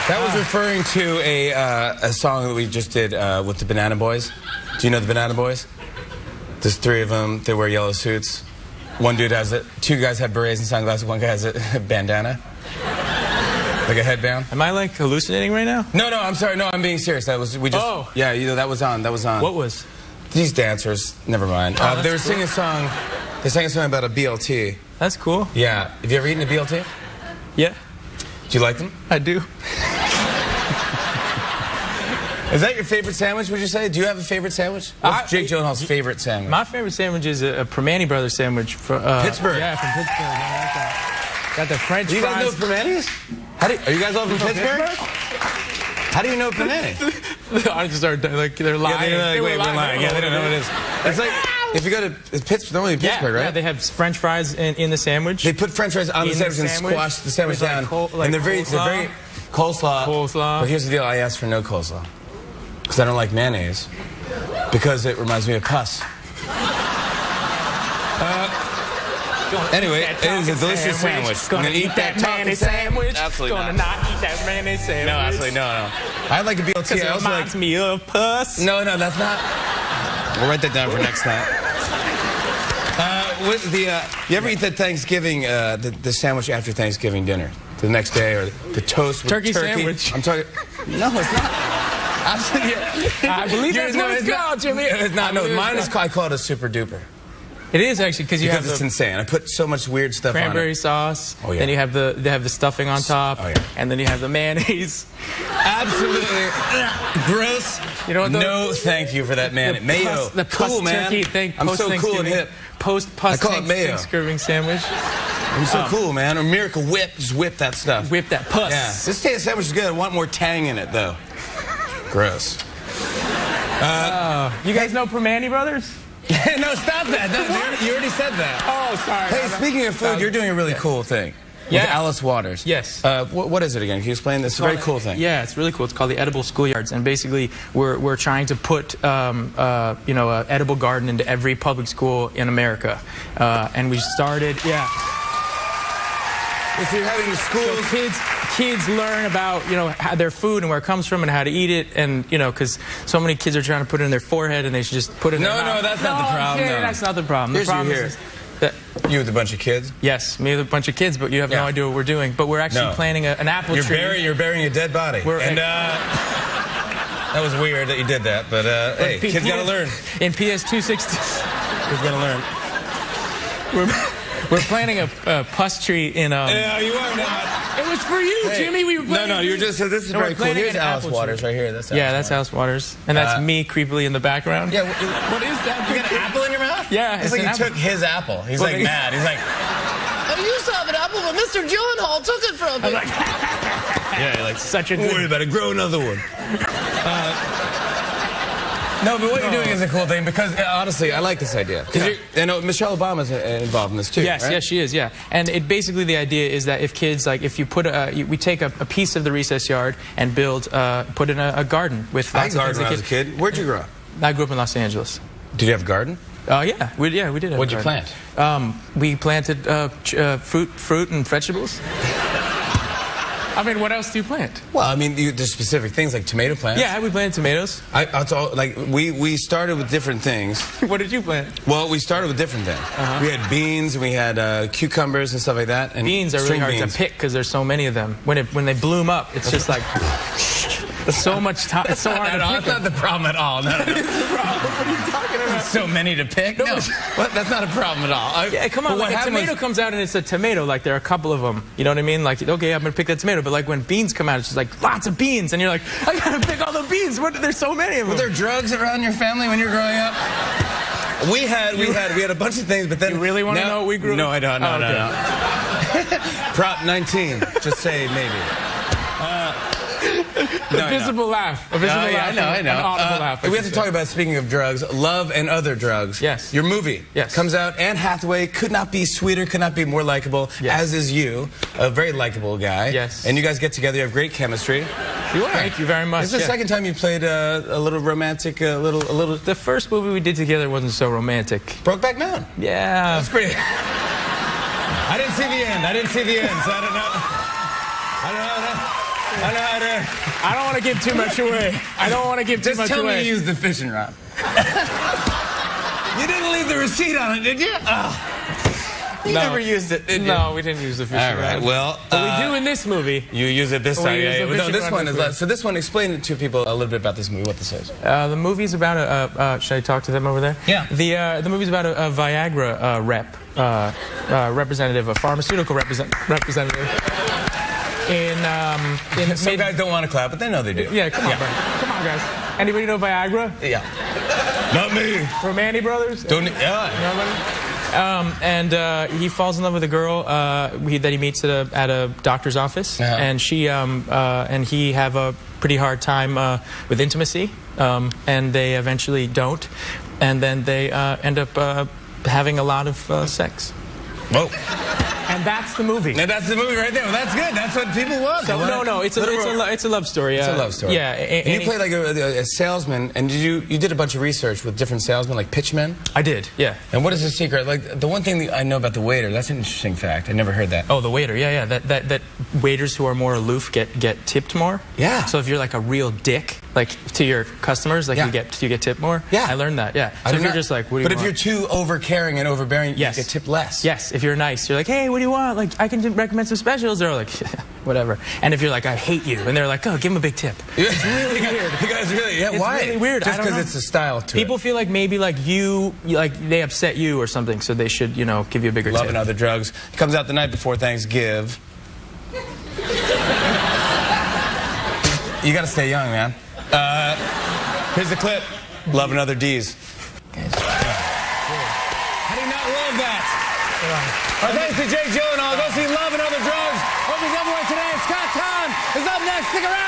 That was referring to a song that we just did with the Banana Boys. Do you know the Banana Boys? There's 3 of them. They wear yellow suits. One dude has it. 2 guys have berets and sunglasses. 1 guy has a bandana. Like a headband. Am I like hallucinating right now? No, I'm sorry. No, I'm being serious. That was, we just, yeah, you know, that was on. What was? These dancers, never mind. They were singing a song, they sang a song about a BLT. That's cool. Yeah. Have you ever eaten a BLT? Yeah. Do you like them? I do. Is that your favorite sandwich, would you say? Do you have a favorite sandwich? What's Jake Gyllenhaal's favorite sandwich? My favorite sandwich is a Primanti Brothers sandwich from Pittsburgh. Yeah, from Pittsburgh. Got the French fries. You guys know Primanti's? Are you guys all from Pittsburgh? How do you know Primanti? The audiences are like, they're lying. Yeah, we're lying. Yeah, they don't know what it is. It's like, if you go to Pittsburgh, normally in Pittsburgh, right? Yeah, they have French fries in the sandwich. They put French fries on the sandwich and squash the sandwich down. And they're very coleslaw. But here's the deal, I asked for no coleslaw. Because I don't like mayonnaise. Because it reminds me of pus. Anyway, it is a delicious sandwich. Gonna eat that mayonnaise sandwich. Absolutely not. Gonna not eat that mayonnaise sandwich. No, absolutely no. I like a BLT. It reminds me of pus. No, that's not. We'll write that down for next time. You ever eat the Thanksgiving, the sandwich after Thanksgiving dinner? The next day, or the toast with turkey sandwich? I'm talking. No, it's not. I believe that's what it's called, Jimmy. It's not. No, mine is. I call it a super duper. It is actually because it's insane. I put so much weird stuff on it. Cranberry sauce. Oh yeah. Then you have the stuffing on top. Oh yeah. And then you have the mayonnaise. Absolutely gross. You know what? No, thank you for that mayo. The cool man. Turkey thing. I'm so cool and hip. Post-pus Thanksgiving sandwich. I'm so cool, man. Or Miracle Whip. Just whip that stuff. Whip that pus. Yeah. This sandwich is good. I want more tang in it, though. Gross. You guys know Primanti Brothers? No, stop that. No, you already said that. Oh, sorry. Hey, speaking of food, you're doing a really cool thing. Yeah. With Alice Waters. Yes. What is it again? Can you explain this? It's a very cool thing. Yeah, it's really cool. It's called the Edible Schoolyards, and basically we're trying to put an edible garden into every public school in America, and we started. Yeah. If you're having schools, so kids learn about their food and where it comes from and how to eat it, and because so many kids are trying to put it in their forehead and they should just put it in their mouth. No, that's not the problem. No, that's not the problem. Here's the problem here. is that you with a bunch of kids? Yes, me with a bunch of kids, but you have no idea what we're doing. But we're actually planting an apple tree. You're burying a dead body. That was weird that you did that, but hey, kids gotta learn. In PS 260, kids gotta learn. We're planting a pus tree in Yeah, you are not. It was for you, Jimmy. We were No, you're just. So this is very cool. Here's Alice Waters right here. That's that's Alice Waters, and that's me creepily in the background. Yeah. What is that? You got an apple in your mouth? Yeah. It's like you took his apple. He's like mad. He's like, I used to have an apple, but Mr. Gyllenhaal took it from me. yeah, like such a. Don't worry about it. Grow another one. No, but what you're doing is a cool thing because honestly, I like this idea. Because Michelle Obama's involved in this too. Yes, right? yes, she is. Yeah, and basically the idea is that if kids if you put we take a piece of the recess yard and put in a garden with. I gardened when I was a kid. Where'd you grow up? I grew up in Los Angeles. Did you have a garden? Yeah, we did. Have What'd you plant? We planted fruit and vegetables. I mean, what else do you plant? Well, I mean, there's specific things like tomato plants. Yeah, we planted tomatoes. We started with different things. What did you plant? Well, we started with different things. We had beans, and we had cucumbers and stuff like that. And beans are really hard to pick because there's so many of them. When they bloom up, it's just like so much time. It's so hard to pick. That's not the problem at all. No. What are you talking about? So many to pick? No, that's not a problem at all. Yeah, come on. Like a tomato comes out and it's a tomato. Like there are a couple of them. You know what I mean? Like, okay, I'm gonna pick that tomato. But like when beans come out, it's just like lots of beans, and you're like, I gotta pick all the beans. There's so many of them. Were there drugs around your family when you were growing up? We had a bunch of things, but then you really want to know what we grew up? No, I don't. No. Prop 19. Just say maybe. A visible laugh. A visible laugh. I know. An audible laugh. We have to talk about, speaking of drugs, Love and Other Drugs. Yes. Your movie comes out. Anne Hathaway could not be sweeter, could not be more likable, as is you. A very likable guy. Yes. And you guys get together, you have great chemistry. You are. Thank you very much. This is the second time you played a little romantic, a little... The first movie we did together wasn't so romantic. Brokeback Mountain. Yeah. That's pretty... I didn't see the end, so I don't know. I don't want to give too much away. I don't want to give too much away. Just tell me you used the fishing rod. You didn't leave the receipt on it, did you? Oh. You never used it, did you? No, we didn't use the fishing rod. All right, well... But we do in this movie. You use it this time, yeah. No, this one is... So this one, explain it to people a little bit about this movie, what this is. The movie's about a... should I talk to them over there? Yeah. The movie's about a Viagra representative, a pharmaceutical representative. Some guys don't want to clap, but they know they do. Yeah, come on, buddy. Come on, guys. Anybody know Viagra? Yeah. Not me. From Manny Brothers? Yeah. And he falls in love with a girl that he meets at a doctor's office, and she and he have a pretty hard time with intimacy, and they eventually don't, and then they end up having a lot of sex. Whoa. And that's the movie. Now that's the movie right there. Well, that's good. That's what people want. So, no, it's a love story. It's a love story. Yeah. And you played like a salesman, and you did a bunch of research with different salesmen, like pitchmen? I did, yeah. And what is the secret? Like, the one thing that I know about the waiter, that's an interesting fact. I never heard that. Oh, the waiter, yeah. That waiters who are more aloof get tipped more. Yeah. So if you're like a real dick, like to your customers, like you get tipped more. Yeah. I learned that, yeah. So if you're just like, what do you want? But if you're too overcaring and overbearing, you get tipped less. Yes, if you're nice, you're like, hey, what do you want? Like, I can recommend some specials. They're like, whatever. And if you're like, I hate you, and they're like, oh, give him a big tip. It's really weird. You guys really, it's why? It's really weird. Just because it's a style to People feel like maybe like they upset you or something, so they should, give you a bigger tip. Love and Other Drugs. It comes out the night before Thanksgiving. You gotta stay young, man. Here's the clip. Love and Other D's. How do you not love that? Our thanks to Jake Gyllenhaal. Go see Love and Other Drugs. Opens everywhere today. Scott Conn is up next. Stick around.